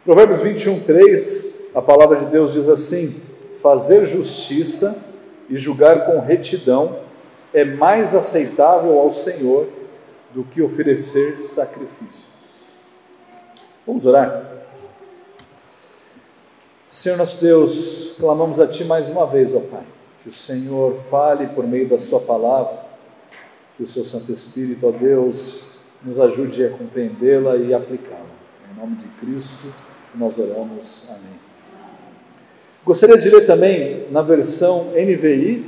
Provérbios 21:3, a palavra de Deus diz assim: fazer justiça e julgar com retidão é mais aceitável ao Senhor do que oferecer sacrifícios. Vamos orar? Senhor nosso Deus, clamamos a Ti mais uma vez, ó Pai, que o Senhor fale por meio da Sua palavra, que o Seu Santo Espírito, ó Deus, nos ajude a compreendê-la e aplicá-la. Em nome de Cristo, nós oramos. Amém. Gostaria de ler também na versão NVI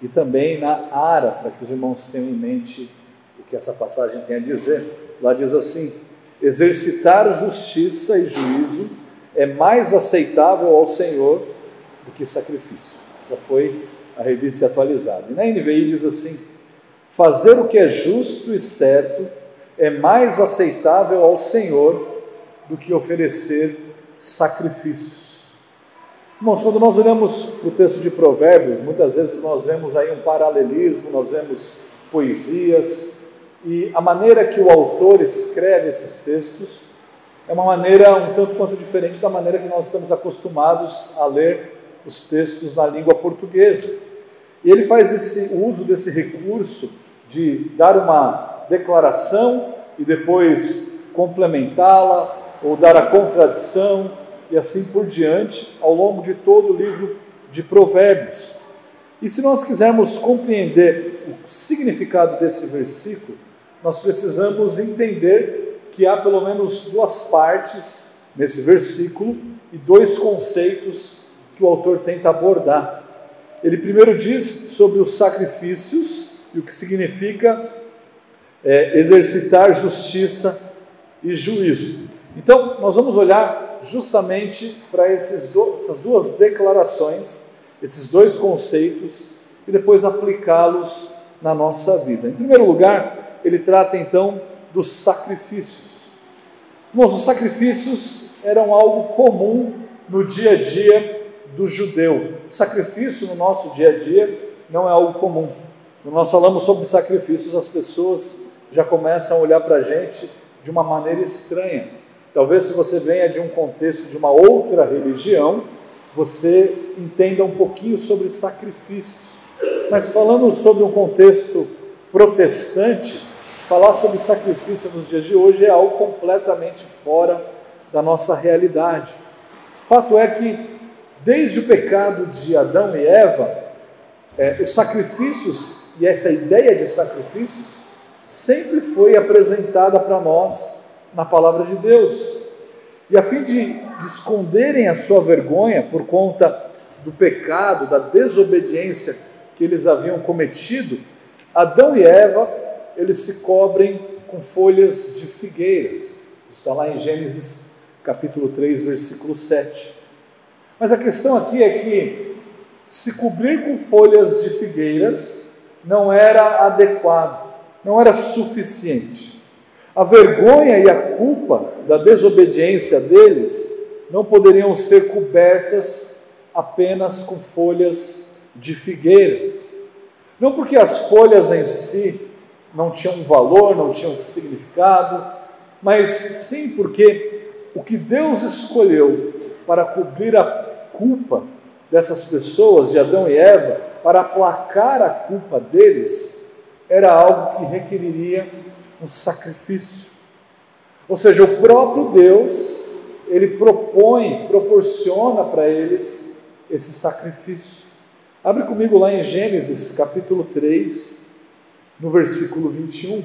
e também na ARA, para que os irmãos tenham em mente o que essa passagem tem a dizer. Lá diz assim: exercitar justiça e juízo é mais aceitável ao Senhor do que sacrifício. Essa foi a revista atualizada. E na NVI diz assim: fazer o que é justo e certo é mais aceitável ao Senhor do que oferecer sacrifícios. Irmãos, quando nós olhamos para o texto de Provérbios, muitas vezes nós vemos aí um paralelismo, nós vemos poesias, e a maneira que o autor escreve esses textos é uma maneira um tanto quanto diferente da maneira que nós estamos acostumados a ler os textos na língua portuguesa. E ele faz o uso desse recurso de dar uma declaração e depois complementá-la, ou dar a contradição, e assim por diante, ao longo de todo o livro de Provérbios. E se nós quisermos compreender o significado desse versículo, nós precisamos entender que há pelo menos duas partes nesse versículo e dois conceitos que o autor tenta abordar. Ele primeiro diz sobre os sacrifícios e o que significa exercitar justiça e juízo. Então, nós vamos olhar justamente para essas duas declarações, esses dois conceitos, e depois aplicá-los na nossa vida. Em primeiro lugar, ele trata então dos sacrifícios. Irmãos, os sacrifícios eram algo comum no dia a dia do judeu. O sacrifício no nosso dia a dia não é algo comum. Quando nós falamos sobre sacrifícios, as pessoas já começam a olhar para a gente de uma maneira estranha. Talvez se você venha de um contexto de uma outra religião, você entenda um pouquinho sobre sacrifícios. Mas falando sobre um contexto protestante, falar sobre sacrifício nos dias de hoje é algo completamente fora da nossa realidade. O fato é que, desde o pecado de Adão e Eva, os sacrifícios e essa ideia de sacrifícios sempre foi apresentada para nós na palavra de Deus. E a fim de esconderem a sua vergonha por conta do pecado, da desobediência que eles haviam cometido, Adão e Eva, eles se cobrem com folhas de figueiras. Está lá em Gênesis capítulo 3, versículo 7. Mas a questão aqui é que se cobrir com folhas de figueiras não era adequado, não era suficiente. A vergonha e a culpa da desobediência deles não poderiam ser cobertas apenas com folhas de figueiras. Não porque as folhas em si não tinham valor, não tinham significado, mas sim porque o que Deus escolheu para cobrir a culpa dessas pessoas, de Adão e Eva, para aplacar a culpa deles, era algo que requeriria um sacrifício. Ou seja, o próprio Deus, ele proporciona para eles esse sacrifício. Abre comigo lá em Gênesis capítulo 3, no versículo 21.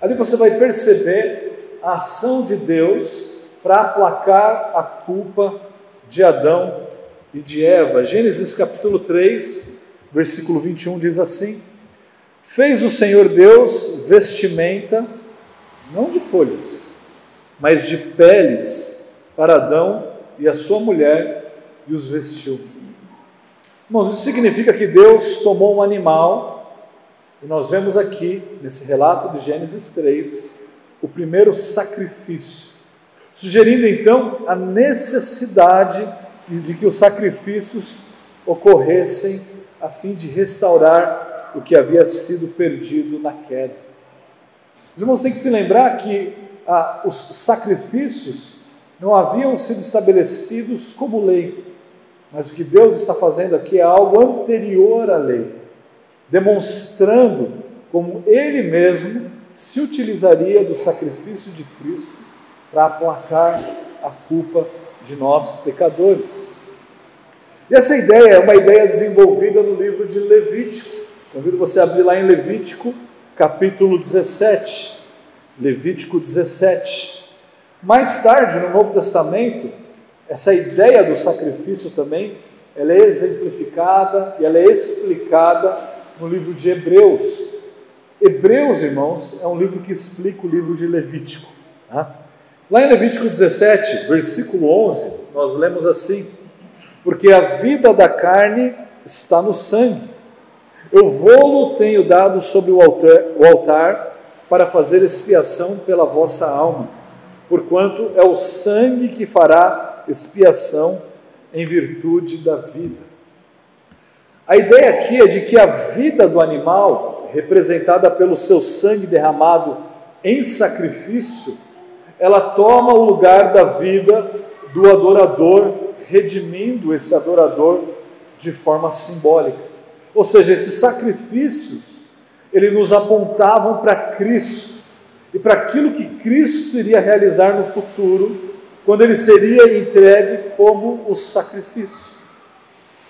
Ali você vai perceber a ação de Deus para aplacar a culpa de Adão e de Eva. Gênesis capítulo 3, versículo 21 diz assim: fez o Senhor Deus vestimenta, não de folhas, mas de peles para Adão e a sua mulher e os vestiu. Irmãos, isso significa que Deus tomou um animal, e nós vemos aqui, nesse relato de Gênesis 3, o primeiro sacrifício, sugerindo então a necessidade de que os sacrifícios ocorressem a fim de restaurar o que havia sido perdido na queda. Os irmãos têm que se lembrar que os sacrifícios não haviam sido estabelecidos como lei, mas o que Deus está fazendo aqui é algo anterior à lei, demonstrando como Ele mesmo se utilizaria do sacrifício de Cristo para aplacar a culpa de nós pecadores. E essa ideia é uma ideia desenvolvida no livro de Levítico. Convido você a abrir lá em Levítico, capítulo 17. Levítico 17. Mais tarde, no Novo Testamento, essa ideia do sacrifício também, ela é exemplificada e ela é explicada no livro de Hebreus. Hebreus, irmãos, é um livro que explica o livro de Levítico. Tá? Lá em Levítico 17, versículo 11, nós lemos assim: porque a vida da carne está no sangue. Eu vou-lo tenho dado sobre o altar para fazer expiação pela vossa alma, porquanto é o sangue que fará expiação em virtude da vida. A ideia aqui é de que a vida do animal, representada pelo seu sangue derramado em sacrifício, ela toma o lugar da vida do adorador, redimindo esse adorador de forma simbólica. Ou seja, esses sacrifícios, eles nos apontavam para Cristo e para aquilo que Cristo iria realizar no futuro, quando ele seria entregue como o sacrifício.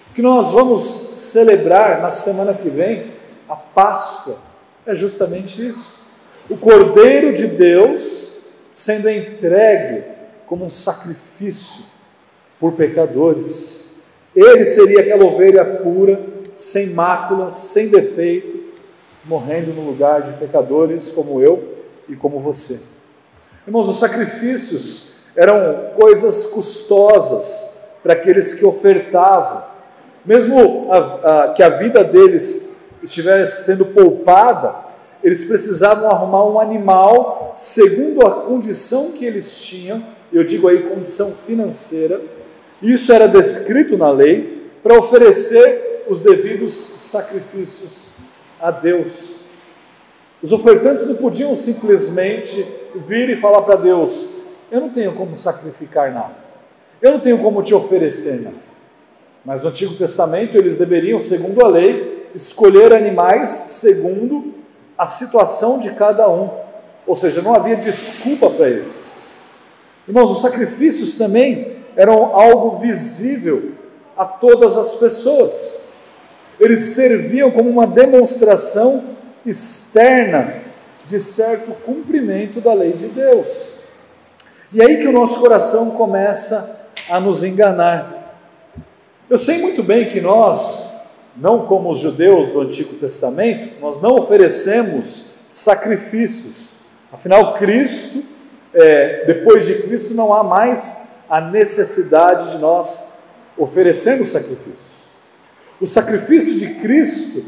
O que nós vamos celebrar na semana que vem, a Páscoa, é justamente isso. O Cordeiro de Deus sendo entregue como um sacrifício por pecadores. Ele seria aquela ovelha pura, sem mácula, sem defeito, morrendo no lugar de pecadores como eu e como você. Irmãos, os sacrifícios eram coisas custosas para aqueles que ofertavam. Mesmo que a vida deles estivesse sendo poupada, eles precisavam arrumar um animal segundo a condição que eles tinham, eu digo aí condição financeira. Isso era descrito na lei para oferecer os devidos sacrifícios a Deus. Os ofertantes não podiam simplesmente vir e falar para Deus: eu não tenho como sacrificar nada, eu não tenho como te oferecer nada. Mas no Antigo Testamento eles deveriam, segundo a lei, escolher animais segundo a situação de cada um, ou seja, não havia desculpa para eles. Irmãos, os sacrifícios também eram algo visível a todas as pessoas. Eles serviam como uma demonstração externa de certo cumprimento da lei de Deus. E aí que o nosso coração começa a nos enganar. Eu sei muito bem que nós, não como os judeus do Antigo Testamento, nós não oferecemos sacrifícios. Afinal, Cristo, depois de Cristo, não há mais a necessidade de nós oferecermos sacrifícios. O sacrifício de Cristo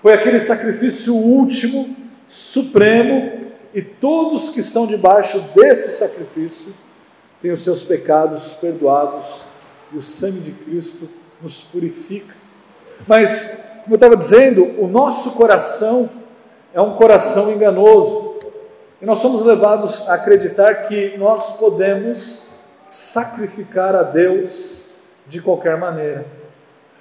foi aquele sacrifício último, supremo, e todos que estão debaixo desse sacrifício têm os seus pecados perdoados, e o sangue de Cristo nos purifica. Mas, como eu estava dizendo, o nosso coração é um coração enganoso, e nós somos levados a acreditar que nós podemos sacrificar a Deus de qualquer maneira.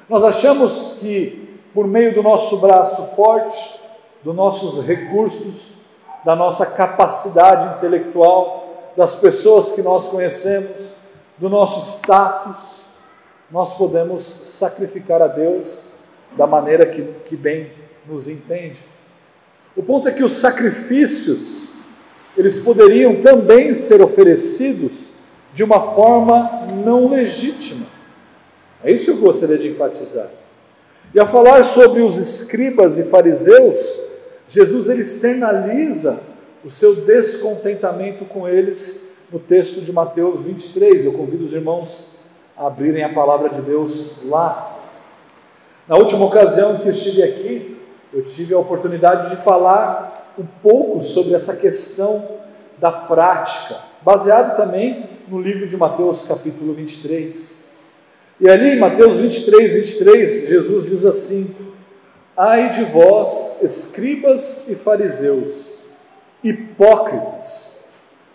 Nós achamos que, por meio do nosso braço forte, dos nossos recursos, da nossa capacidade intelectual, das pessoas que nós conhecemos, do nosso status, nós podemos sacrificar a Deus da maneira que bem nos entende. O ponto é que os sacrifícios, eles poderiam também ser oferecidos de uma forma não legítima. É isso que eu gostaria de enfatizar. E ao falar sobre os escribas e fariseus, Jesus ele externaliza o seu descontentamento com eles no texto de Mateus 23. Eu convido os irmãos a abrirem a palavra de Deus lá. Na última ocasião que eu estive aqui, eu tive a oportunidade de falar um pouco sobre essa questão da prática, baseado também no livro de Mateus capítulo 23. E ali em Mateus 23, Jesus diz assim: ai de vós, escribas e fariseus, hipócritas,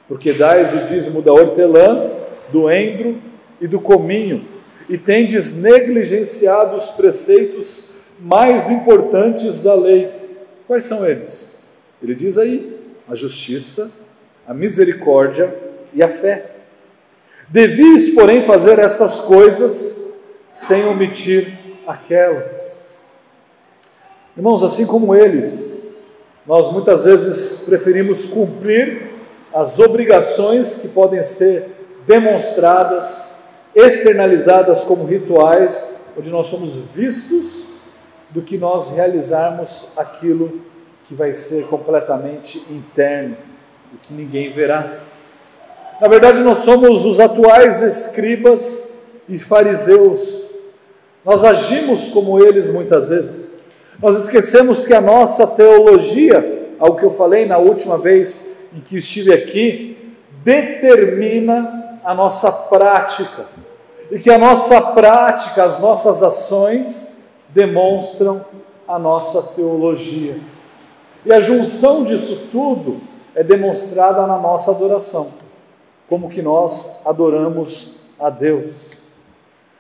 porque dais o dízimo da hortelã do endro e do cominho, e tendes negligenciado os preceitos mais importantes da lei. Quais são eles? Ele diz aí: a justiça, a misericórdia e a fé. Devis, porém, fazer estas coisas sem omitir aquelas. Irmãos, assim como eles, nós muitas vezes preferimos cumprir as obrigações que podem ser demonstradas, externalizadas como rituais, onde nós somos vistos, do que nós realizarmos aquilo que vai ser completamente interno e que ninguém verá. Na verdade, nós somos os atuais escribas e fariseus. Nós agimos como eles muitas vezes. Nós esquecemos que a nossa teologia, algo que eu falei na última vez em que estive aqui, determina a nossa prática. E que a nossa prática, as nossas ações, demonstram a nossa teologia. E a junção disso tudo é demonstrada na nossa adoração, como que nós adoramos a Deus.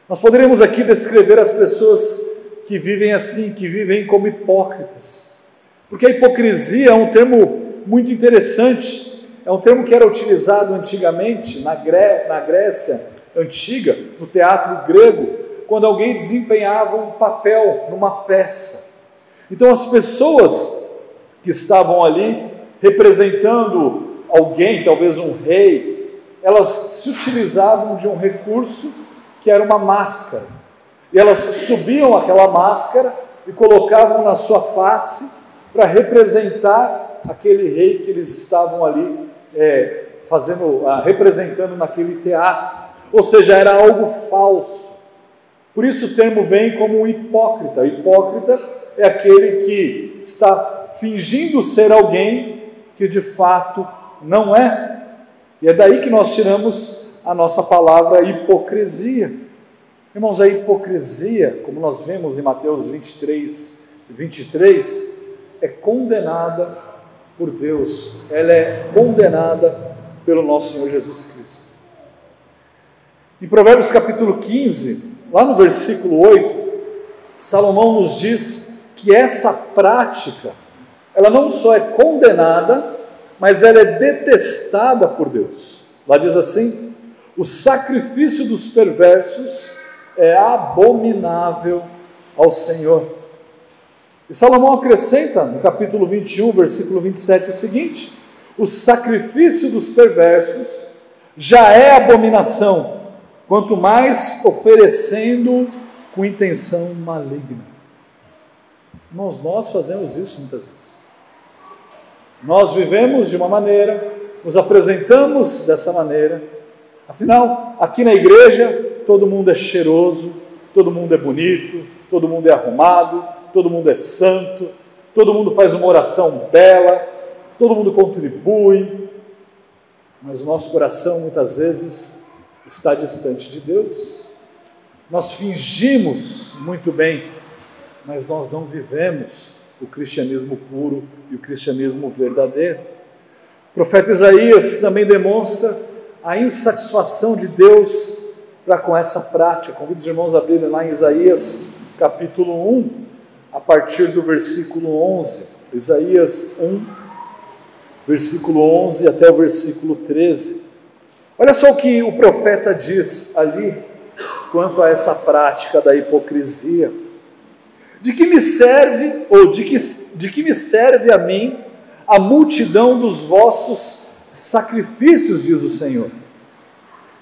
Nós poderíamos aqui descrever as pessoas que vivem assim, que vivem como hipócritas, porque a hipocrisia é um termo muito interessante, é um termo que era utilizado antigamente na Grécia antiga, no teatro grego, quando alguém desempenhava um papel numa peça. Então as pessoas que estavam ali representando alguém, talvez um rei, elas se utilizavam de um recurso que era uma máscara, e elas subiam aquela máscara e colocavam na sua face para representar aquele rei que eles estavam ali representando naquele teatro, ou seja, era algo falso. Por isso o termo vem como um hipócrita. O hipócrita é aquele que está fingindo ser alguém que de fato não é. E é daí que nós tiramos a nossa palavra hipocrisia. Irmãos, a hipocrisia, como nós vemos em Mateus 23, é condenada por Deus. Ela é condenada pelo nosso Senhor Jesus Cristo. Em Provérbios capítulo 15, lá no versículo 8, Salomão nos diz que essa prática, ela não só é condenada, mas ela é detestada por Deus. Lá diz assim: o sacrifício dos perversos é abominável ao Senhor. E Salomão acrescenta no capítulo 21, versículo 27, o seguinte: o sacrifício dos perversos já é abominação, quanto mais oferecendo com intenção maligna. Irmãos, nós fazemos isso muitas vezes. Nós vivemos de uma maneira, nos apresentamos dessa maneira, afinal, aqui na igreja, todo mundo é cheiroso, todo mundo é bonito, todo mundo é arrumado, todo mundo é santo, todo mundo faz uma oração bela, todo mundo contribui, mas o nosso coração muitas vezes está distante de Deus. Nós fingimos muito bem, mas nós não vivemos o cristianismo puro e o cristianismo verdadeiro. O profeta Isaías também demonstra a insatisfação de Deus para com essa prática. Convido os irmãos a abrirem lá em Isaías capítulo 1, a partir do versículo 11. Isaías 1, versículo 11 até o versículo 13. Olha só o que o profeta diz ali quanto a essa prática da hipocrisia. De que me serve, ou de que me serve a mim a multidão dos vossos sacrifícios, diz o Senhor.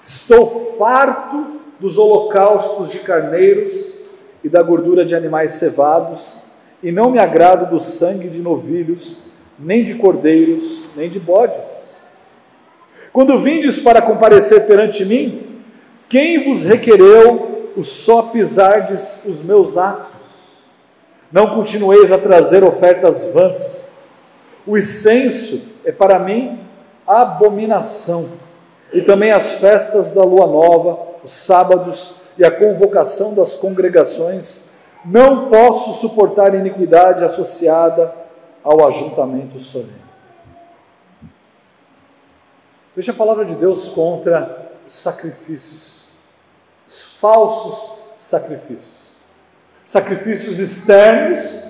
Estou farto dos holocaustos de carneiros e da gordura de animais cevados, e não me agrado do sangue de novilhos, nem de cordeiros, nem de bodes. Quando vindes para comparecer perante mim, quem vos requereu o só pisardes os meus atos? Não continueis a trazer ofertas vãs. O incenso é para mim abominação, e também as festas da lua nova, os sábados e a convocação das congregações. Não posso suportar iniquidade associada ao ajuntamento solene. Veja a palavra de Deus contra os os sacrifícios, os falsos sacrifícios. Sacrifícios externos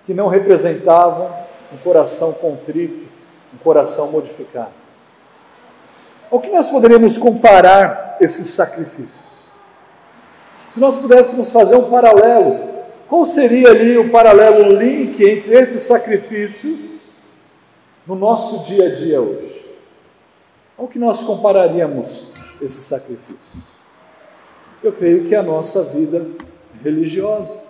que não representavam um coração contrito, um coração modificado. Ao que nós poderíamos comparar esses sacrifícios? Se nós pudéssemos fazer um paralelo, qual seria ali o paralelo, o link entre esses sacrifícios no nosso dia a dia hoje? Ao que nós compararíamos esses sacrifícios? Eu creio que é a nossa vida religiosa.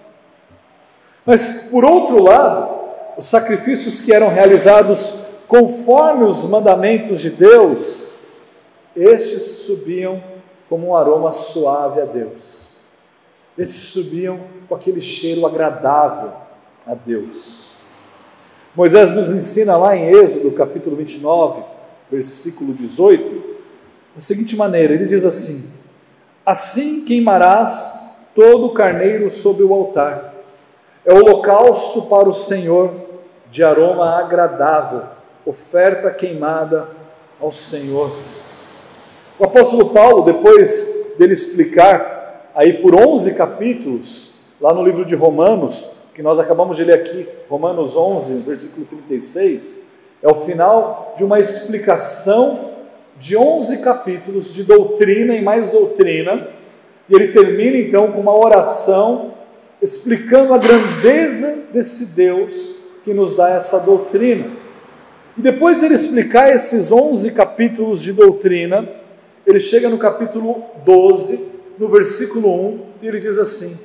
Mas, por outro lado, os sacrifícios que eram realizados conforme os mandamentos de Deus, estes subiam como um aroma suave a Deus. Estes subiam com aquele cheiro agradável a Deus. Moisés nos ensina lá em Êxodo, capítulo 29, versículo 18, da seguinte maneira, ele diz assim: assim queimarás todo o carneiro sobre o altar. É holocausto para o Senhor, de aroma agradável, oferta queimada ao Senhor. O apóstolo Paulo, depois dele explicar aí por 11 capítulos, lá no livro de Romanos, que nós acabamos de ler aqui, Romanos 11, versículo 36, é o final de uma explicação de 11 capítulos de doutrina e mais doutrina, e ele termina então com uma oração explicando a grandeza desse Deus que nos dá essa doutrina. E depois de ele explicar esses 11 capítulos de doutrina, ele chega no capítulo 12, no versículo 1, e ele diz assim: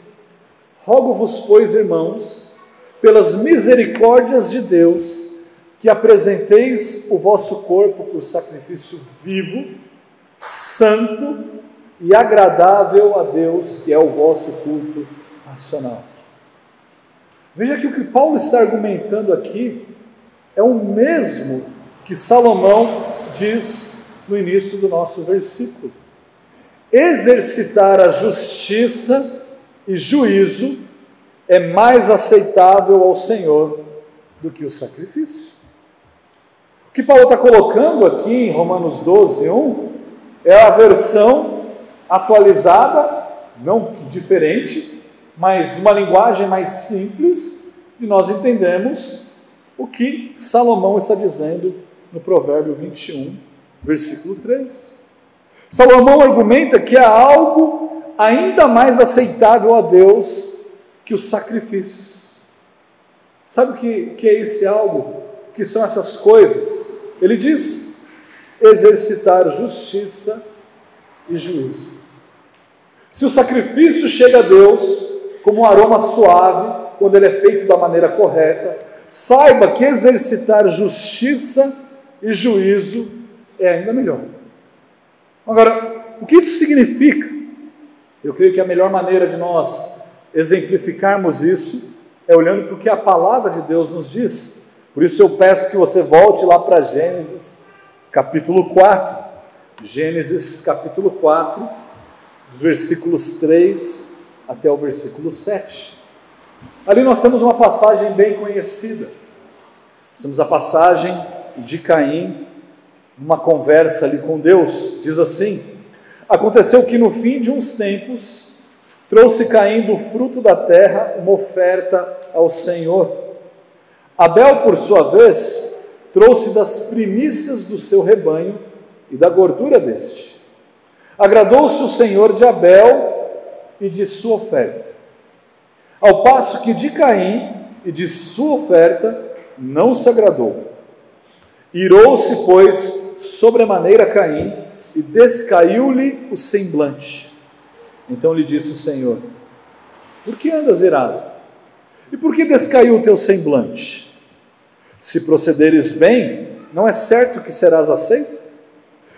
rogo-vos, pois, irmãos, pelas misericórdias de Deus, que apresenteis o vosso corpo por sacrifício vivo, santo e agradável a Deus, que é o vosso culto racional. Veja que o que Paulo está argumentando aqui é o mesmo que Salomão diz no início do nosso versículo. Exercitar a justiça e juízo é mais aceitável ao Senhor do que o sacrifício. O que Paulo está colocando aqui em Romanos 12, 1, é a versão atualizada, não diferente, mas uma linguagem mais simples de nós entendermos o que Salomão está dizendo no Provérbio 21, versículo 3. Salomão argumenta que há algo ainda mais aceitável a Deus que os sacrifícios. Sabe o que é esse algo? O que são essas coisas? Ele diz: exercitar justiça e juízo. Se o sacrifício chega a Deus como um aroma suave, quando ele é feito da maneira correta, saiba que exercitar justiça e juízo é ainda melhor. Agora, o que isso significa? Eu creio que a melhor maneira de nós exemplificarmos isso é olhando para o que a palavra de Deus nos diz. Por isso eu peço que você volte lá para Gênesis capítulo 4. Gênesis capítulo 4, dos versículos 3 até o versículo 7. Ali nós temos uma passagem bem conhecida. Temos a passagem de Caim, numa conversa ali com Deus. Diz assim: aconteceu que no fim de uns tempos, trouxe Caim do fruto da terra uma oferta ao Senhor. Abel, por sua vez, trouxe das primícias do seu rebanho e da gordura deste. Agradou-se o Senhor de Abel e de sua oferta, ao passo que de Caim e de sua oferta não se agradou. Irou-se, pois, sobremaneira Caim, e descaiu-lhe o semblante. Então lhe disse o Senhor: por que andas irado? E por que descaiu o teu semblante? Se procederes bem, não é certo que serás aceito?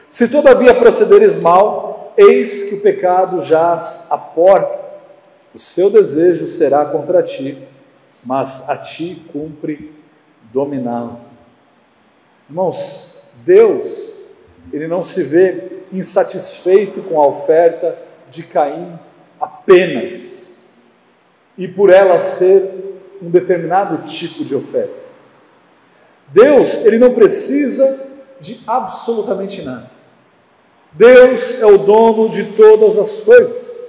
Se todavia procederes mal, eis que o pecado jaz à porta. O seu desejo será contra ti, mas a ti cumpre dominá-lo. Irmãos, Deus, Ele não se vê insatisfeito com a oferta de Caim apenas, e por ela ser um determinado tipo de oferta. Deus, Ele não precisa de absolutamente nada. Deus é o dono de todas as coisas.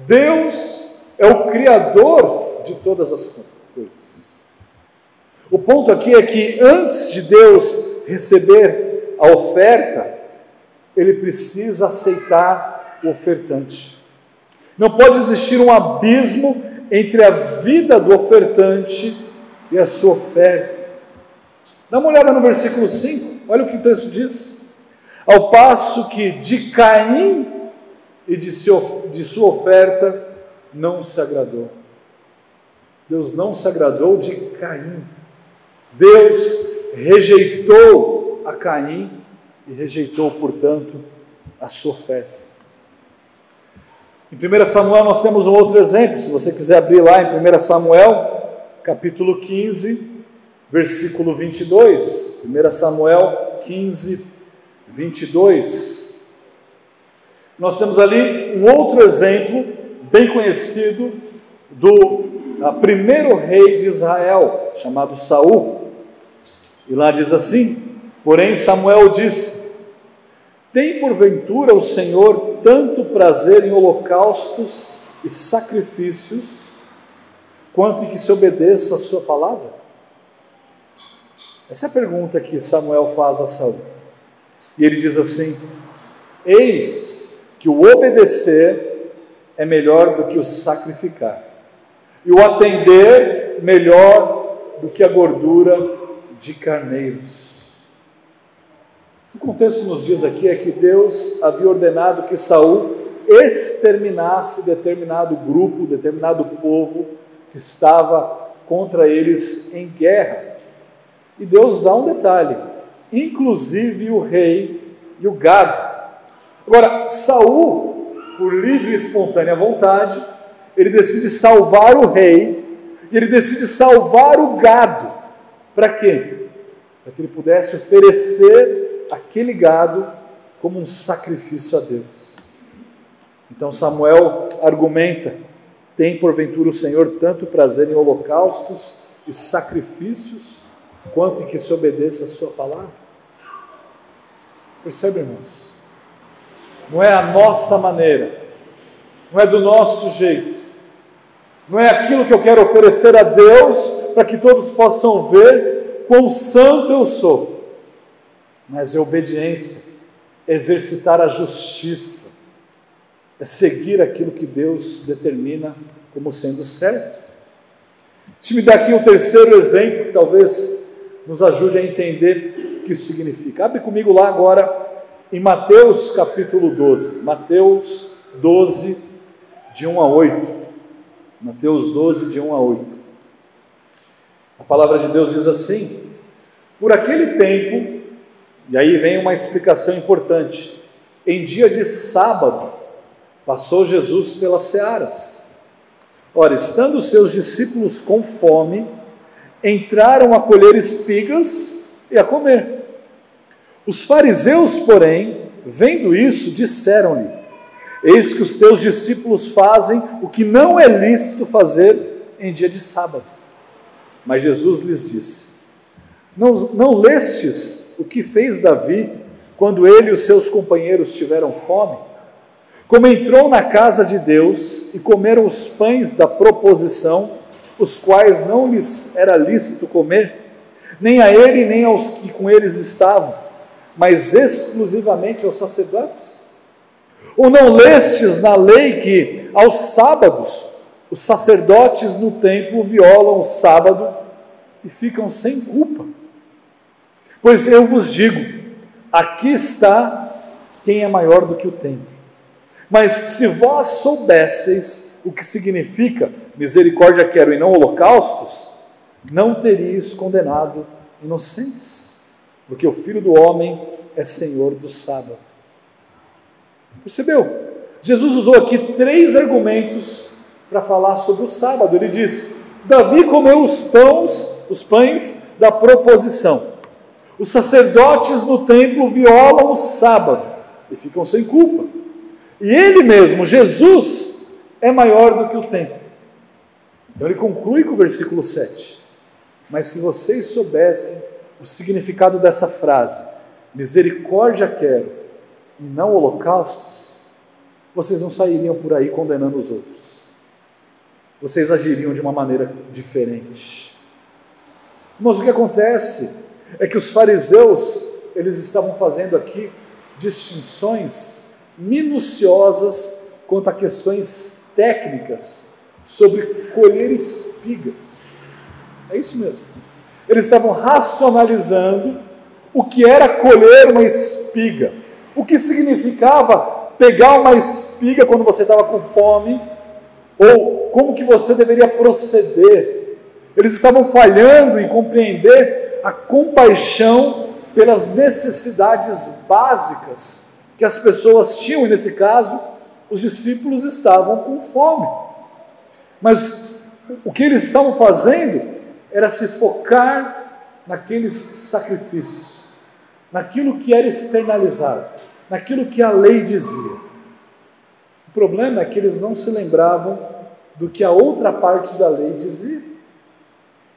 Deus é o Criador de todas as coisas. O ponto aqui é que antes de Deus receber a oferta, ele precisa aceitar o ofertante. Não pode existir um abismo entre a vida do ofertante e a sua oferta. Dá uma olhada no versículo 5, olha o que o texto diz. Ao passo que de Caim e de sua oferta não se agradou. Deus não se agradou de Caim. Deus rejeitou a Caim e rejeitou, portanto, a sua oferta. Em 1 Samuel nós temos um outro exemplo, se você quiser abrir lá em 1 Samuel, capítulo 15, versículo 22. 1 Samuel 15, 22. Nós temos ali um outro exemplo, bem conhecido, do primeiro rei de Israel, chamado Saul. E lá diz assim: porém Samuel disse: tem porventura o Senhor tanto prazer em holocaustos e sacrifícios, quanto em que se obedeça a sua palavra? Essa é a pergunta que Samuel faz a Saul. E ele diz assim: eis que o obedecer é melhor do que o sacrificar, e o atender melhor do que a gordura de carneiros. O contexto nos diz aqui é que Deus havia ordenado que Saul exterminasse determinado grupo, determinado povo que estava contra eles em guerra. E Deus dá um detalhe: inclusive o rei e o gado. Agora, Saul, por livre e espontânea vontade, ele decide salvar o rei e ele decide salvar o gado. Para quê? Para que ele pudesse oferecer aquele gado como um sacrifício a Deus. Então Samuel argumenta: tem porventura o Senhor tanto prazer em holocaustos e sacrifícios, quanto em que se obedeça a sua palavra? Percebe, irmãos? Não é a nossa maneira, não é do nosso jeito, não é aquilo que eu quero oferecer a Deus para que todos possam ver quão santo eu sou, mas é obediência, é exercitar a justiça, é seguir aquilo que Deus determina como sendo certo. Deixa eu me dar aqui o terceiro exemplo, que talvez nos ajude a entender o que isso significa. Abre comigo lá agora em Mateus capítulo 12, Mateus 12, de 1 a 8. Mateus 12, de 1 a 8. A palavra de Deus diz assim: por aquele tempo, e aí vem uma explicação importante, em dia de sábado, passou Jesus pelas searas. Ora, estando os seus discípulos com fome, entraram a colher espigas e a comer. Os fariseus, porém, vendo isso, disseram-lhe: eis que os teus discípulos fazem o que não é lícito fazer em dia de sábado. Mas Jesus lhes disse: não lestes o que fez Davi, quando ele e os seus companheiros tiveram fome? Como entrou na casa de Deus e comeram os pães da proposição, os quais não lhes era lícito comer, nem a ele nem aos que com eles estavam, mas exclusivamente aos sacerdotes? Ou não lestes na lei que, aos sábados, os sacerdotes no templo violam o sábado e ficam sem culpa? Pois eu vos digo, aqui está quem é maior do que o templo. Mas se vós soubesseis o que significa misericórdia quero e não holocaustos, não teríeis condenado inocentes, porque o Filho do Homem é Senhor do sábado. Percebeu? Jesus usou aqui 3 argumentos para falar sobre o sábado. Ele diz: Davi comeu os pães da proposição. Os sacerdotes no templo violam o sábado e ficam sem culpa. E ele mesmo, Jesus, é maior do que o templo. Então ele conclui com o versículo 7. Mas se vocês soubessem o significado dessa frase, misericórdia quero e não holocaustos, vocês não sairiam por aí condenando os outros. Vocês agiriam de uma maneira diferente. Mas o que acontece é que os fariseus, eles estavam fazendo aqui distinções minuciosas quanto a questões técnicas sobre colher espigas. É isso mesmo. Eles estavam racionalizando o que era colher uma espiga, o que significava pegar uma espiga quando você estava com fome, ou como que você deveria proceder. Eles estavam falhando em compreender a compaixão pelas necessidades básicas que as pessoas tinham, e nesse caso, os discípulos estavam com fome. Mas o que eles estavam fazendo era se focar naqueles sacrifícios, naquilo que era externalizado, naquilo que a lei dizia. O problema é que eles não se lembravam do que a outra parte da lei dizia.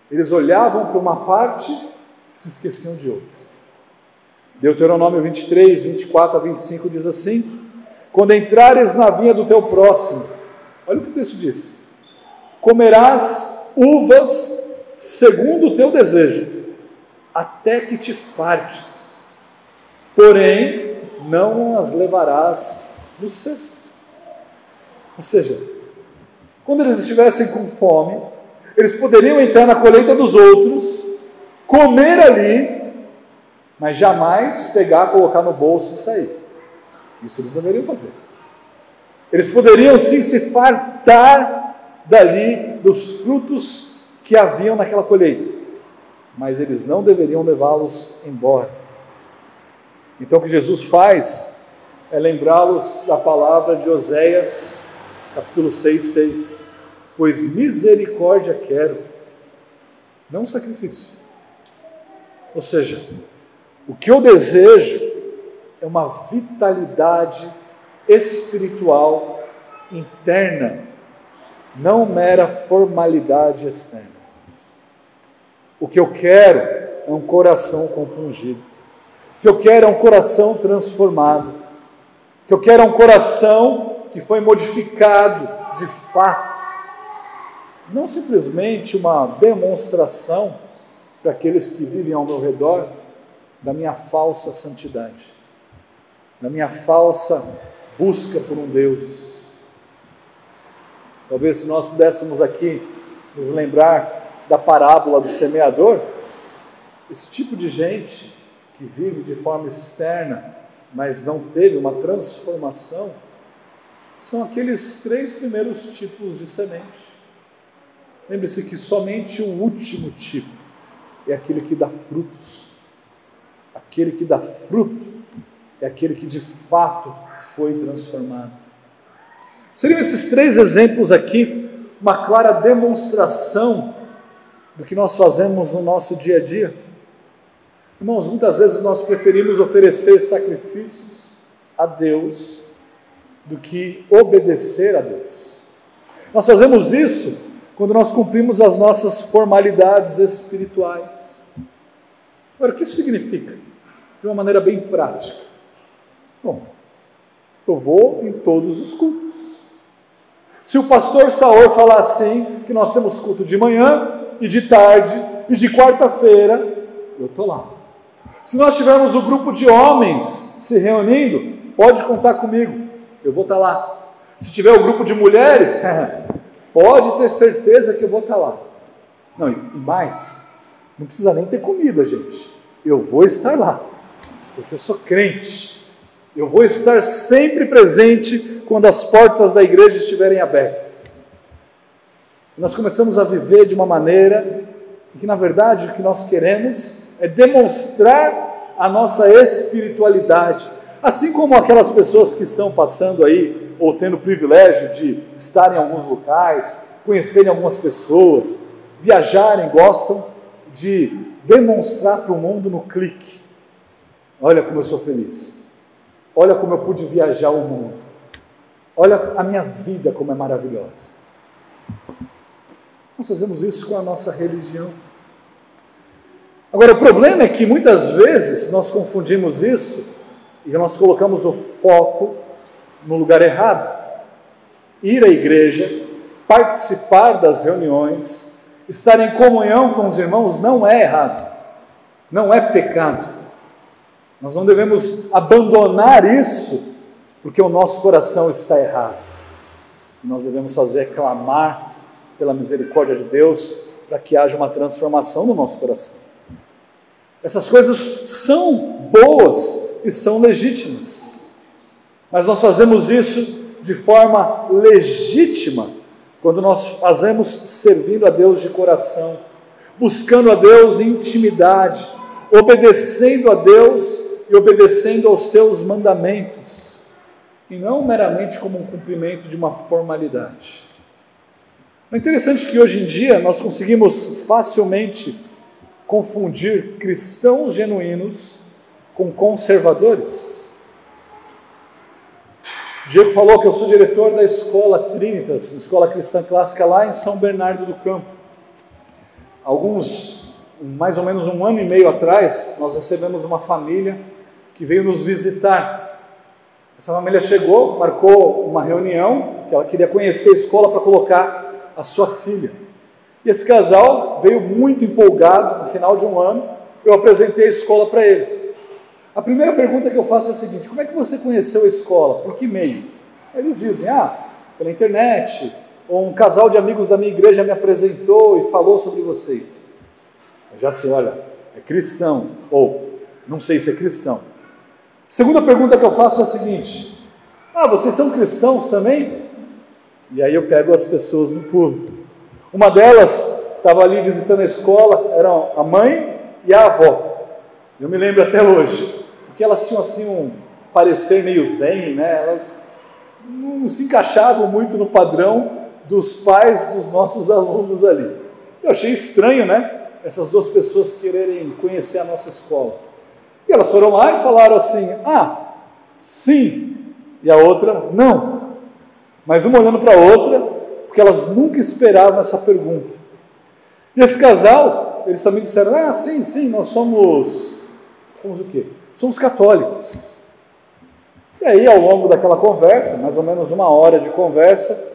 Eles olhavam para uma parte e se esqueciam de outra. Deuteronômio 23, 24 a 25 diz assim: quando entrares na vinha do teu próximo, olha o que o texto diz: comerás uvas segundo o teu desejo, até que te fartes, porém não as levarás no cesto. Ou seja, quando eles estivessem com fome, eles poderiam entrar na colheita dos outros, comer ali, mas jamais pegar, colocar no bolso e sair. Isso eles deveriam fazer. Eles poderiam sim se fartar dali dos frutos que haviam naquela colheita, mas eles não deveriam levá-los embora. Então o que Jesus faz é lembrá-los da palavra de Oséias, capítulo 6:6. Pois misericórdia quero, não sacrifício. Ou seja, o que eu desejo é uma vitalidade espiritual interna, não mera formalidade externa. O que eu quero é um coração compungido. O que eu quero é um coração transformado. O que eu quero é um coração que foi modificado de fato. Não simplesmente uma demonstração para aqueles que vivem ao meu redor da minha falsa santidade, da minha falsa busca por um Deus. Talvez se nós pudéssemos aqui nos lembrar da parábola do semeador, esse tipo de gente que vive de forma externa, mas não teve uma transformação, são aqueles 3 primeiros tipos de semente. Lembre-se que somente o último tipo é aquele que dá frutos. Aquele que dá fruto é aquele que de fato foi transformado. Seriam esses 3 exemplos aqui uma clara demonstração do que nós fazemos no nosso dia a dia. Irmãos, muitas vezes nós preferimos oferecer sacrifícios a Deus do que obedecer a Deus. Nós fazemos isso quando nós cumprimos as nossas formalidades espirituais. Agora, o que isso significa? De uma maneira bem prática. Bom, eu vou em todos os cultos. Se o pastor Saor falar assim, que nós temos culto de manhã e de tarde e de quarta-feira, eu estou lá. Se nós tivermos o grupo de homens se reunindo, pode contar comigo, eu vou estar lá. Se tiver o grupo de mulheres, pode ter certeza que eu vou estar lá. Não, e mais, não precisa nem ter comida, gente. Eu vou estar lá, porque eu sou crente. Eu vou estar sempre presente quando as portas da igreja estiverem abertas. E nós começamos a viver de uma maneira em que, na verdade, o que nós queremos é demonstrar a nossa espiritualidade. Assim como aquelas pessoas que estão passando aí, ou tendo o privilégio de estar em alguns locais, conhecerem algumas pessoas, viajarem, gostam de demonstrar para o mundo no clique. Olha como eu sou feliz. Olha como eu pude viajar o mundo. Olha a minha vida como é maravilhosa. Nós fazemos isso com a nossa religião. Agora, o problema é que muitas vezes nós confundimos isso e nós colocamos o foco no lugar errado. Ir à igreja, participar das reuniões, estar em comunhão com os irmãos não é errado, não é pecado. Nós não devemos abandonar isso porque o nosso coração está errado. Nós devemos fazer clamar pela misericórdia de Deus para que haja uma transformação no nosso coração. Essas coisas são boas e são legítimas, mas nós fazemos isso de forma legítima quando nós fazemos servindo a Deus de coração, buscando a Deus em intimidade, obedecendo a Deus e obedecendo aos seus mandamentos, e não meramente como um cumprimento de uma formalidade. É interessante que hoje em dia nós conseguimos facilmente confundir cristãos genuínos com conservadores. Diego falou que eu sou diretor da Escola Trinitas, Escola Cristã Clássica lá em São Bernardo do Campo. Mais ou menos 1 ano e meio atrás, nós recebemos uma família que veio nos visitar. Essa família chegou, marcou uma reunião, que ela queria conhecer a escola para colocar a sua filha. E esse casal veio muito empolgado, no final de 1 ano, eu apresentei a escola para eles. A primeira pergunta que eu faço é a seguinte: como é que você conheceu a escola? Por que meio? Eles dizem, pela internet, ou um casal de amigos da minha igreja me apresentou e falou sobre vocês. Eu já sei, olha, é cristão, ou não sei se é cristão. Segunda pergunta que eu faço é a seguinte: vocês são cristãos também? E aí eu pego as pessoas no pulo. Uma delas estava ali visitando a escola, eram a mãe e a avó. Eu me lembro até hoje, porque elas tinham assim um parecer meio zen, né? Elas não se encaixavam muito no padrão dos pais dos nossos alunos ali. Eu achei estranho, né? Essas duas pessoas quererem conhecer a nossa escola. E elas foram lá e falaram assim: sim, e a outra, não. Mas uma olhando para a outra, porque elas nunca esperavam essa pergunta. E esse casal, eles também disseram: sim, nós somos o quê? Somos católicos. E aí, ao longo daquela conversa, mais ou menos 1 hora de conversa,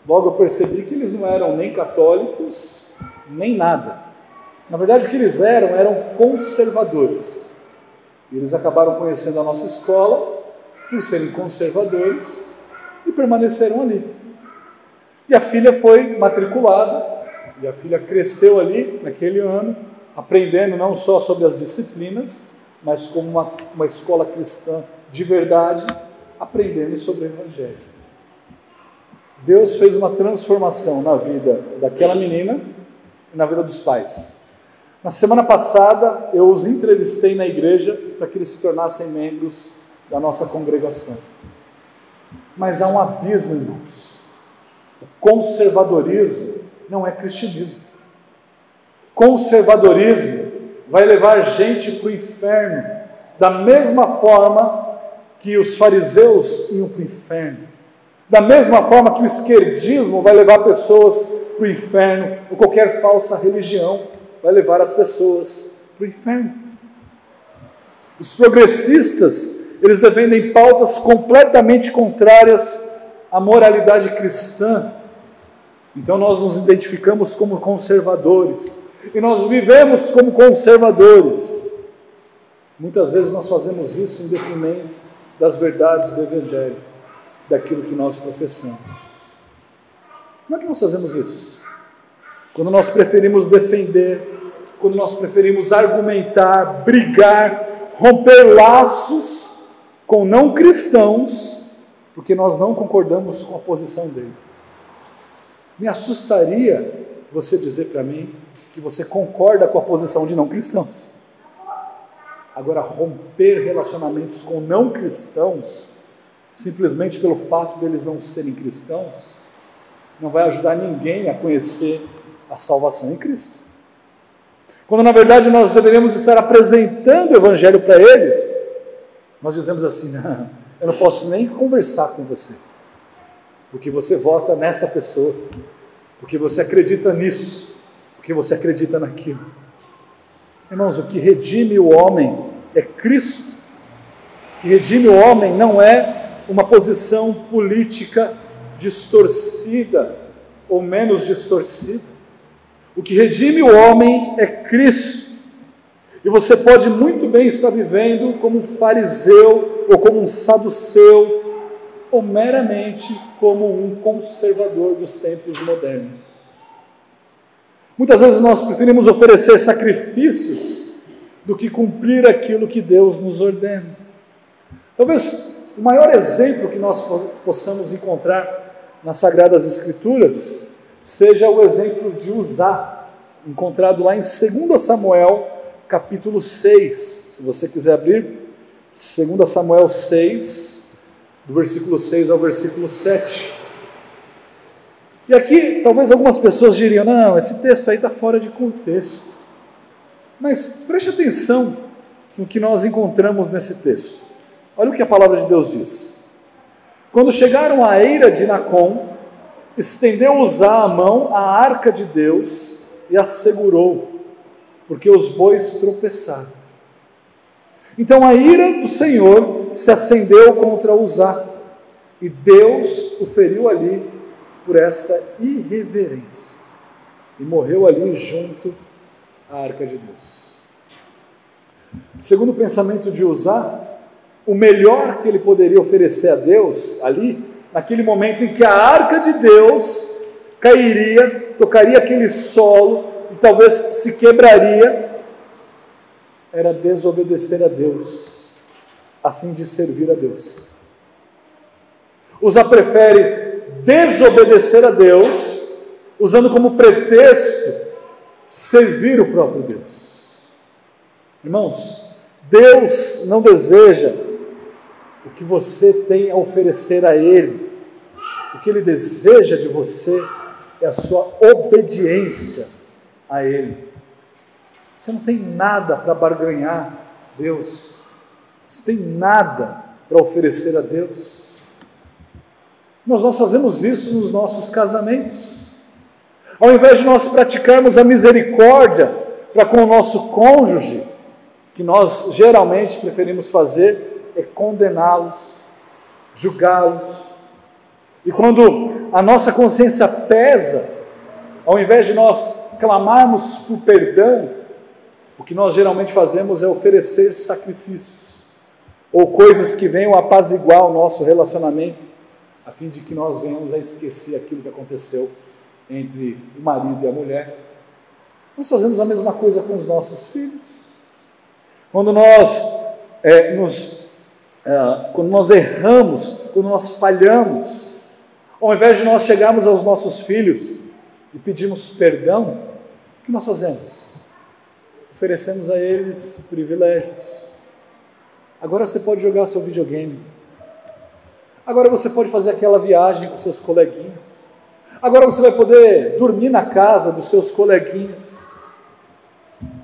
logo eu percebi que eles não eram nem católicos, nem nada. Na verdade, o que eles eram conservadores. E eles acabaram conhecendo a nossa escola por serem conservadores e permaneceram ali. E a filha foi matriculada, e a filha cresceu ali naquele ano, aprendendo não só sobre as disciplinas, mas como uma escola cristã de verdade, aprendendo sobre o Evangelho. Deus fez uma transformação na vida daquela menina e na vida dos pais. Na semana passada, eu os entrevistei na igreja para que eles se tornassem membros da nossa congregação. Mas há um abismo, irmãos. O conservadorismo não é cristianismo. Conservadorismo vai levar gente para o inferno, da mesma forma que os fariseus iam para o inferno, da mesma forma que o esquerdismo vai levar pessoas para o inferno, ou qualquer falsa religião vai levar as pessoas para o inferno. Os progressistas, eles defendem pautas completamente contrárias à moralidade cristã. Então nós nos identificamos como conservadores, e nós vivemos como conservadores. Muitas vezes nós fazemos isso em detrimento das verdades do Evangelho, daquilo que nós professamos. Como é que nós fazemos isso? Quando nós preferimos defender, quando nós preferimos argumentar, brigar, romper laços com não cristãos, porque nós não concordamos com a posição deles. Me assustaria você dizer para mim que você concorda com a posição de não cristãos. Agora, romper relacionamentos com não cristãos, simplesmente pelo fato deles não serem cristãos, não vai ajudar ninguém a conhecer a salvação em Cristo. Quando na verdade nós deveríamos estar apresentando o Evangelho para eles, nós dizemos assim: não, eu não posso nem conversar com você, porque você vota nessa pessoa, porque você acredita nisso, porque você acredita naquilo. Irmãos, o que redime o homem é Cristo. que redime o homem não é uma posição política distorcida ou menos distorcida. O que redime o homem é Cristo. E você pode muito bem estar vivendo como um fariseu ou como um saduceu, ou meramente como um conservador dos tempos modernos. Muitas vezes nós preferimos oferecer sacrifícios do que cumprir aquilo que Deus nos ordena. Talvez o maior exemplo que nós possamos encontrar nas Sagradas Escrituras seja o exemplo de Uzá, encontrado lá em 2 Samuel, capítulo 6. Se você quiser abrir, 2 Samuel 6, do versículo 6 ao versículo 7. E aqui, talvez algumas pessoas diriam, não, esse texto aí está fora de contexto. Mas preste atenção no que nós encontramos nesse texto. Olha o que a palavra de Deus diz. Quando chegaram à eira de Nacon, estendeu Uzá a mão à arca de Deus e a segurou, porque os bois tropeçaram. Então a ira do Senhor se acendeu contra Uzá, e Deus o feriu ali por esta irreverência, e morreu ali junto à arca de Deus. Segundo o pensamento de Uzá, o melhor que ele poderia oferecer a Deus ali, naquele momento em que a arca de Deus cairia, tocaria aquele solo e talvez se quebraria, era desobedecer a Deus, a fim de servir a Deus. Uzá prefere desobedecer a Deus, usando como pretexto servir o próprio Deus. Irmãos, Deus não deseja o que você tem a oferecer a Ele. O que Ele deseja de você é a sua obediência a Ele. Você não tem nada para barganhar Deus. Você tem nada para oferecer a Deus. Mas nós fazemos isso nos nossos casamentos. Ao invés de nós praticarmos a misericórdia para com o nosso cônjuge, o que nós geralmente preferimos fazer é condená-los, julgá-los. E quando a nossa consciência pesa, ao invés de nós clamarmos por perdão, o que nós geralmente fazemos é oferecer sacrifícios, ou coisas que venham apaziguar o nosso relacionamento, a fim de que nós venhamos a esquecer aquilo que aconteceu entre o marido e a mulher. Nós fazemos a mesma coisa com os nossos filhos. Quando nós erramos, quando nós falhamos, ao invés de nós chegarmos aos nossos filhos e pedirmos perdão, o que nós fazemos? Oferecemos a eles privilégios. Agora você pode jogar seu videogame. Agora você pode fazer aquela viagem com seus coleguinhas. Agora você vai poder dormir na casa dos seus coleguinhas.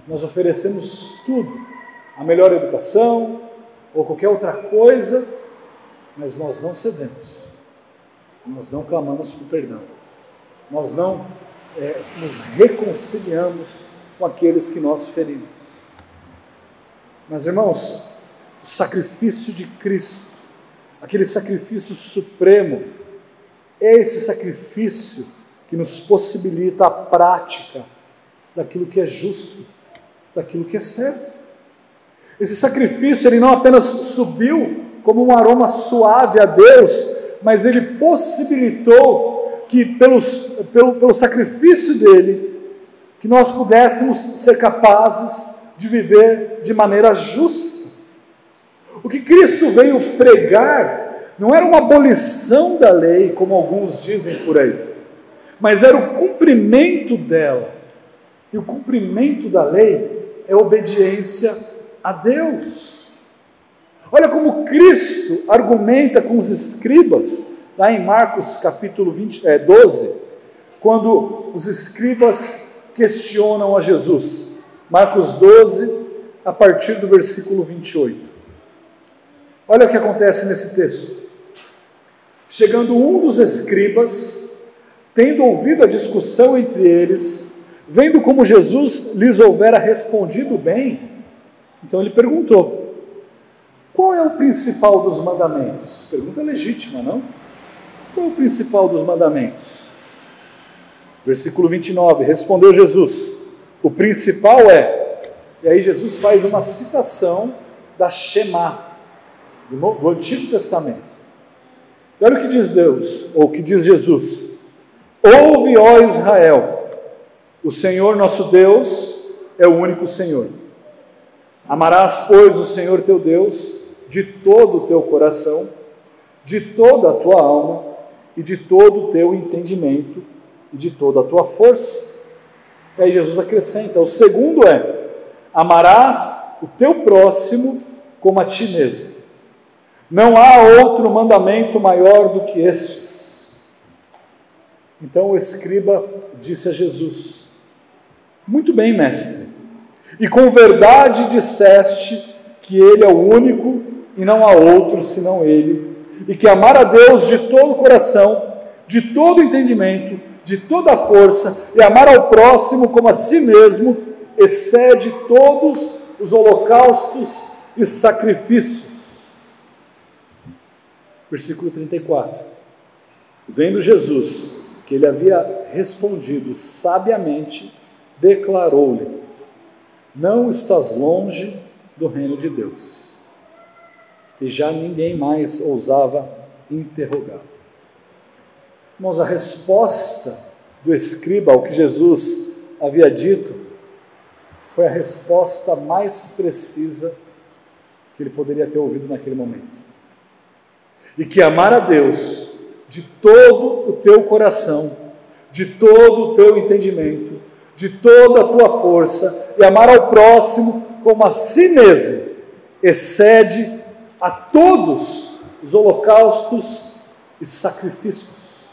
Nós oferecemos tudo, a melhor educação ou qualquer outra coisa, mas nós não cedemos. Nós não clamamos por perdão. Nós não nos reconciliamos com aqueles que nós ferimos. Mas, irmãos, o sacrifício de Cristo, aquele sacrifício supremo, é esse sacrifício que nos possibilita a prática daquilo que é justo, daquilo que é certo. Esse sacrifício, ele não apenas subiu como um aroma suave a Deus, mas ele possibilitou que pelo sacrifício dele, que nós pudéssemos ser capazes de viver de maneira justa. O que Cristo veio pregar não era uma abolição da lei, como alguns dizem por aí, mas era o cumprimento dela. E o cumprimento da lei é obediência a Deus. Olha como Cristo argumenta com os escribas, lá em Marcos capítulo 12, quando os escribas questionam a Jesus. Marcos 12, a partir do versículo 28. Olha o que acontece nesse texto. Chegando um dos escribas, tendo ouvido a discussão entre eles, vendo como Jesus lhes houvera respondido bem, então ele perguntou: qual é o principal dos mandamentos? Pergunta legítima, não? Qual é o principal dos mandamentos? Versículo 29, respondeu Jesus, o principal é, e aí Jesus faz uma citação da Shema, do Antigo Testamento. E olha o que diz Deus, ou o que diz Jesus: ouve, ó Israel, o Senhor nosso Deus é o único Senhor. Amarás, pois, o Senhor teu Deus de todo o teu coração, de toda a tua alma e de todo o teu entendimento e de toda a tua força. E aí Jesus acrescenta, o segundo é, amarás o teu próximo como a ti mesmo. Não há outro mandamento maior do que estes. Então o escriba disse a Jesus, muito bem, mestre, e com verdade disseste que ele é o único e não há outro senão ele, e que amar a Deus de todo o coração, de todo o entendimento, de toda a força, e amar ao próximo como a si mesmo, excede todos os holocaustos e sacrifícios. Versículo 34. Vendo Jesus que ele havia respondido sabiamente, declarou-lhe, não estás longe do reino de Deus. E já ninguém mais ousava interrogá-lo. Irmãos, a resposta do escriba ao que Jesus havia dito foi a resposta mais precisa que ele poderia ter ouvido naquele momento. E que amar a Deus de todo o teu coração, de todo o teu entendimento, de toda a tua força, e amar ao próximo como a si mesmo, excede a todos os holocaustos e sacrifícios.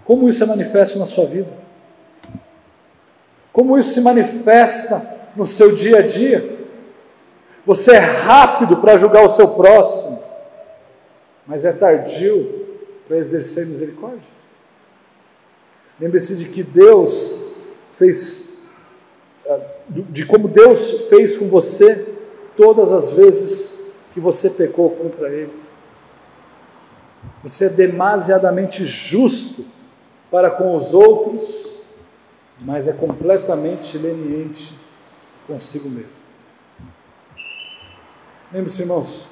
Como isso é manifesto na sua vida? Como isso se manifesta no seu dia a dia? Você é rápido para julgar o seu próximo, mas é tardio para exercer misericórdia. Lembre-se de que Deus fez, de como Deus fez com você todas as vezes que você pecou contra Ele. Você é demasiadamente justo para com os outros, mas é completamente leniente consigo mesmo. Lembre-se, irmãos,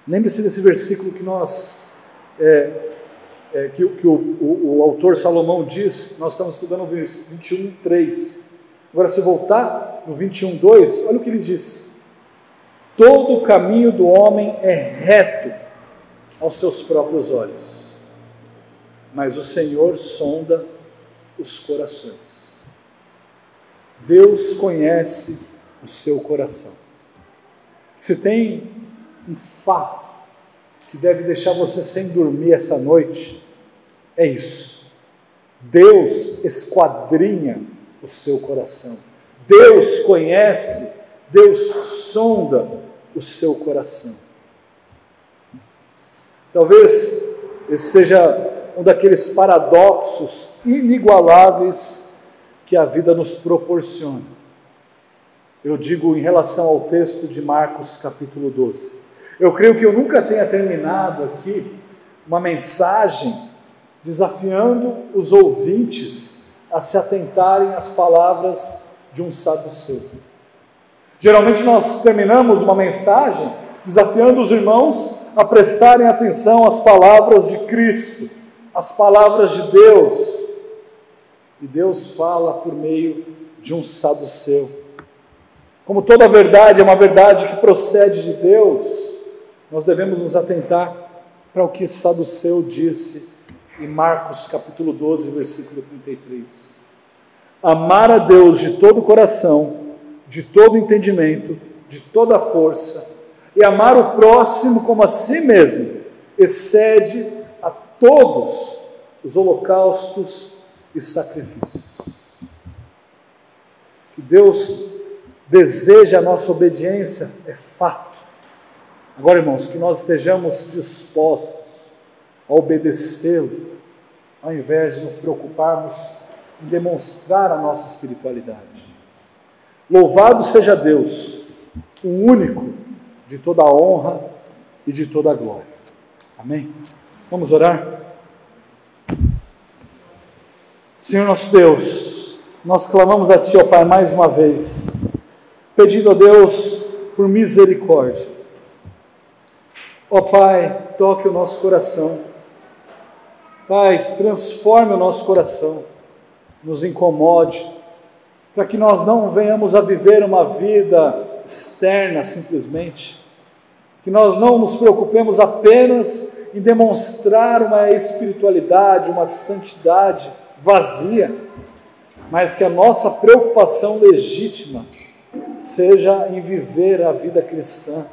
lembre-se desse versículo que o autor Salomão diz, nós estamos estudando o 21:3. Agora, se voltar no 21:2, olha o que ele diz: todo o caminho do homem é reto aos seus próprios olhos, mas o Senhor sonda os corações. Deus conhece o seu coração. Se tem um fato que deve deixar você sem dormir essa noite, é isso. Deus esquadrinha o seu coração. Deus conhece, Deus sonda o seu coração. Talvez esse seja um daqueles paradoxos inigualáveis que a vida nos proporciona. Eu digo em relação ao texto de Marcos capítulo 12. Eu creio que eu nunca tenha terminado aqui uma mensagem desafiando os ouvintes a se atentarem às palavras de um saduceu. Geralmente nós terminamos uma mensagem desafiando os irmãos a prestarem atenção às palavras de Cristo, às palavras de Deus. E Deus fala por meio de um saduceu. Como toda verdade é uma verdade que procede de Deus, nós devemos nos atentar para o que esse saduceu disse em Marcos capítulo 12, versículo 33. Amar a Deus de todo o coração, de todo o entendimento, de toda a força, e amar o próximo como a si mesmo, excede a todos os holocaustos e sacrifícios. Que Deus deseja a nossa obediência, é fato. Agora, irmãos, que nós estejamos dispostos a obedecê-lo, ao invés de nos preocuparmos em demonstrar a nossa espiritualidade. Louvado seja Deus, o único de toda a honra e de toda a glória. Amém? Vamos orar? Senhor nosso Deus, nós clamamos a Ti, ó Pai, mais uma vez, pedindo a Deus por misericórdia. Ó Pai, toque o nosso coração. Pai, transforme o nosso coração, nos incomode, para que nós não venhamos a viver uma vida externa simplesmente, que nós não nos preocupemos apenas em demonstrar uma espiritualidade, uma santidade vazia, mas que a nossa preocupação legítima seja em viver a vida cristã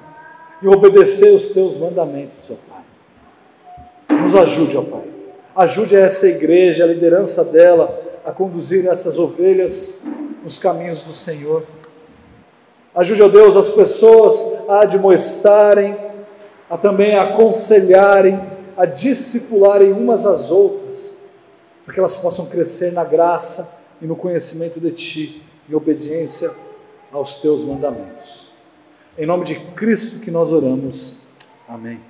e obedecer os Teus mandamentos, ó Pai. Nos ajude, ó Pai. Ajude essa igreja, a liderança dela, a conduzir essas ovelhas nos caminhos do Senhor. Ajude, ó Deus, as pessoas a admoestarem, a também aconselharem, a discipularem umas às outras, para que elas possam crescer na graça e no conhecimento de Ti, em obediência aos Teus mandamentos. Em nome de Cristo que nós oramos. Amém.